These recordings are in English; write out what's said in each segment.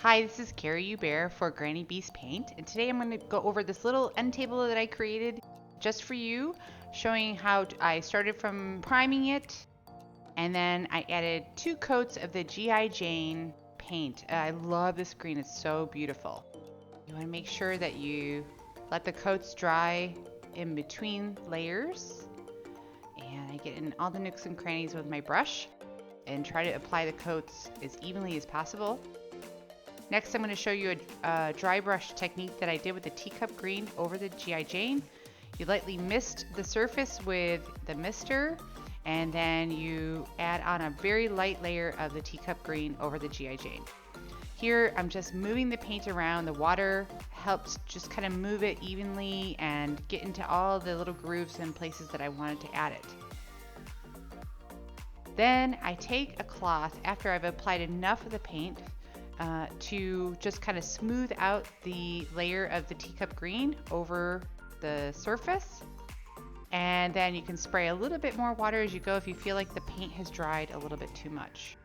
Hi, this is Cari for Granny Beast Paint, and today I'm going to go over this little end table that I created just for you, showing how I started from priming it, and then I added 2 coats of the G.I. Jane paint. I love this green, it's so beautiful. You want to make sure that you let the coats dry in between layers, and I get in all the nooks and crannies with my brush and try to apply the coats as evenly as possible. Next, I'm going to show you a dry brush technique that I did with the teacup green over the G.I. Jane. You lightly mist the surface with the mister, and then you add on a very light layer of the teacup green over the G.I. Jane. Here, I'm just moving the paint around. The water helps just kind of move it evenly and get into all the little grooves and places that I wanted to add it. Then I take a cloth after I've applied enough of the paint to just kind of smooth out the layer of the teacup green over the surface. And then you can spray a little bit more water as you go if you feel like the paint has dried a little bit too much.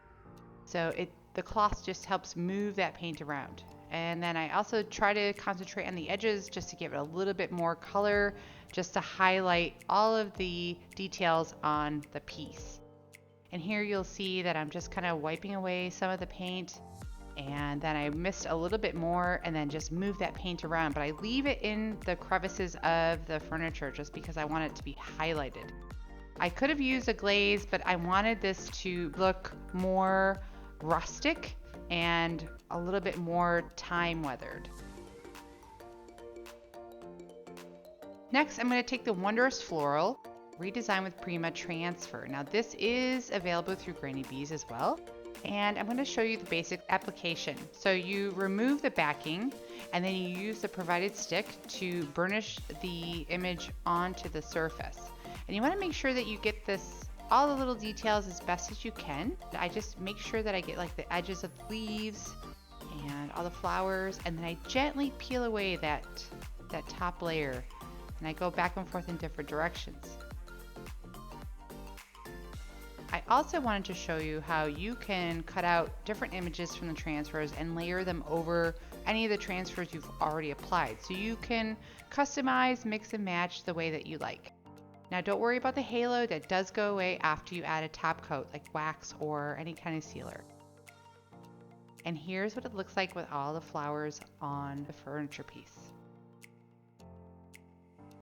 So the cloth just helps move that paint around. And then I also try to concentrate on the edges just to give it a little bit more color, just to highlight all of the details on the piece. And here you'll see that I'm just kind of wiping away some of the paint, and then I mist a little bit more and then just move that paint around, but I leave it in the crevices of the furniture just because I want it to be highlighted. I could have used a glaze, but I wanted this to look more rustic and a little bit more time weathered. Next, I'm going to take the Wondrous Floral, Redesign with Prima Transfer. Now this is available through Granny Bees as well. And I'm going to show you the basic application. So you remove the backing and then you use the provided stick to burnish the image onto the surface. And you want to make sure that you get all the little details as best as you can. I just make sure that I get like the edges of the leaves and all the flowers, and then I gently peel away that top layer, and I go back and forth in different directions. I also wanted to show you how you can cut out different images from the transfers and layer them over any of the transfers you've already applied. So you can customize, mix and match the way that you like. Now don't worry about the halo, that does go away after you add a top coat like wax or any kind of sealer. And here's what it looks like with all the flowers on the furniture piece.